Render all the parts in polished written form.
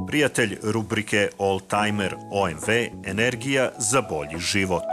prijatelj rubrike All-Timer OMV Energija za bolji život.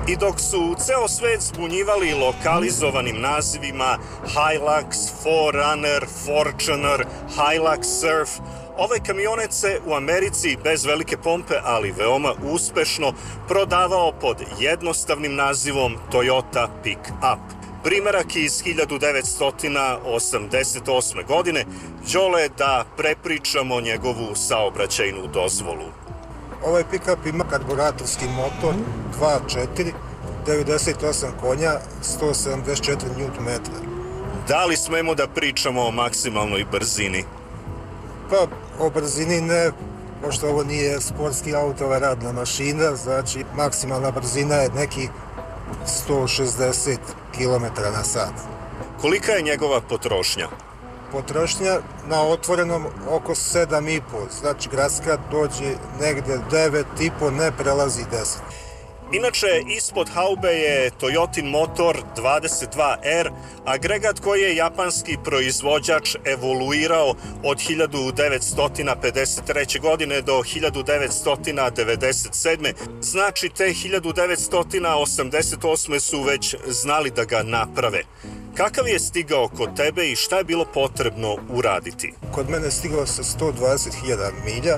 I dok su ceo svet zbunjivali lokalizovanim nazivima Hilux, 4Runner, Fortuner, Hilux Surf, ovaj kamionet se u Americi bez velike pompe, ali veoma uspešno, prodavao pod jednostavnim nazivom Toyota Pick-up. Primerak iz 1988. godine, Đole, da prepričamo njegovu saobraćajnu dozvolu. Ovaj pick-up ima karburatorski motor 2.4, 98 konja, 174 Nm. Da li smemo da pričamo o maksimalnoj brzini? Pa, o brzini ne, pošto ovo nije sportski auto, ovo je radna mašina, znači maksimalna brzina je neki 160 km/h. Kolika je njegova potrošnja? Potrošnja na otvorenom oko 7,5, znači gradska dođe negde 9,5, ne prelazi 10. Inače, ispod haube je Toyotin motor 22R, agregat koji je japanski proizvođač evoluirao od 1953. godine do 1997. Znači, te 1988. su već znali da ga naprave. Kakav je stigao kod tebe i šta je bilo potrebno uraditi? Kod mene je stigao sa 120.000 milja,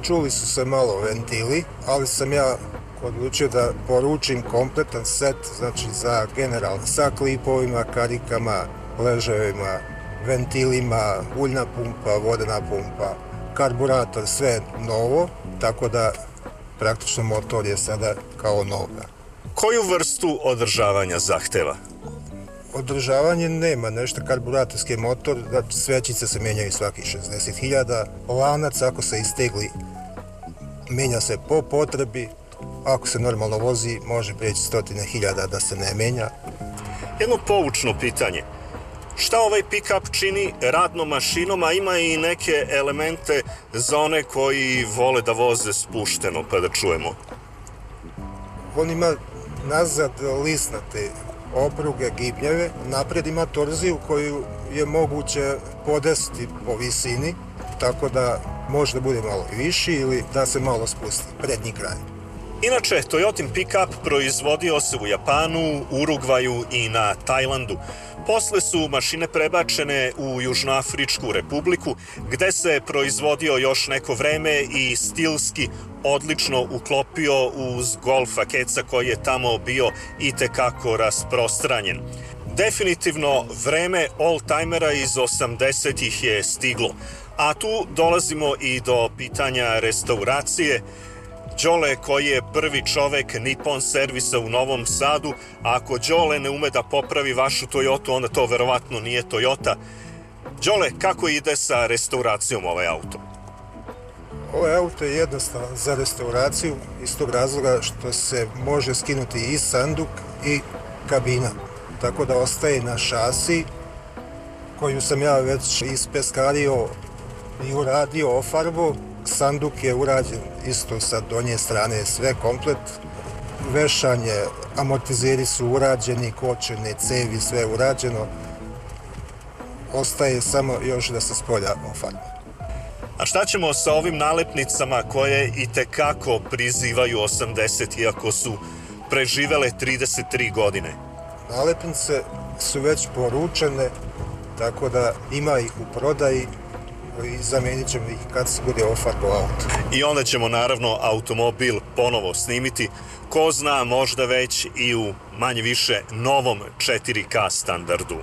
čuli su se malo ventili, ali sam ja odlučio da poručim kompletan set, znači za generalno, sa klipovima, karikama, ležajevima, ventilima, uljna pumpa, vodena pumpa, karburator, sve novo, tako da praktično motor je sada kao nov. Koju vrstu održavanja zahteva? Održavanje nema nešto, karburatorski motor, znači svećice se menjaju svaki 60.000, lanac ako se istegli menja se po potrebi, ako se normalno vozi može preći 100.000 da se ne menja. Jedno poučno pitanje. Šta ovaj pick-up čini radnom mašinom, a ima i neke elemente za one koji vole da voze spušteno, pa da čujemo? On ima nazad lisnate opruge, gibnjeve, napred ima torziju koju je moguće podesiti po visini, tako da može da bude malo viši ili da se malo spusti, prednji kraj. Inače, Toyotin pick-up proizvodio se u Japanu, Urugvaju i na Tajlandu. Posle su mašine prebačene u Južnoafričku republiku, gde se proizvodio još neko vreme i stilski odlično uklopio uz Golfa keca koji je tamo bio i tekako rasprostranjen. Definitivno vreme oldtimera iz 80-ih je stiglo, a tu dolazimo i do pitanja restauracije. Đole, koji je prvi čovek Nippon servisa u Novom Sadu, a ako Đole ne ume da popravi vašu Toyotu, onda to verovatno nije Toyota. Đole, kako ide sa restauracijom ovaj auto? Ovaj auto je jednostavan za restauraciju iz tog razloga što se može skinuti i sanduk i kabina. Tako da ostaje na šasi koju sam ja već ispeskario i uradio, ofarbo. Sanduk je urađen isto sa donje strane, sve komplet. Vešanje, amortizeri su urađeni, kočene, cevi, sve urađeno. Ostaje samo još da se spolja ofarba. A šta ćemo sa ovim nalepnicama koje i tekako prizivaju 80, iako su preživele 33 godine? Nalepnice su već poručene, tako da ima ih u prodaji i zamenit ćemo ih kad se bude ofarbao auto. I onda ćemo naravno automobil ponovo snimiti, ko zna možda već i u manje više novom 4K standardu.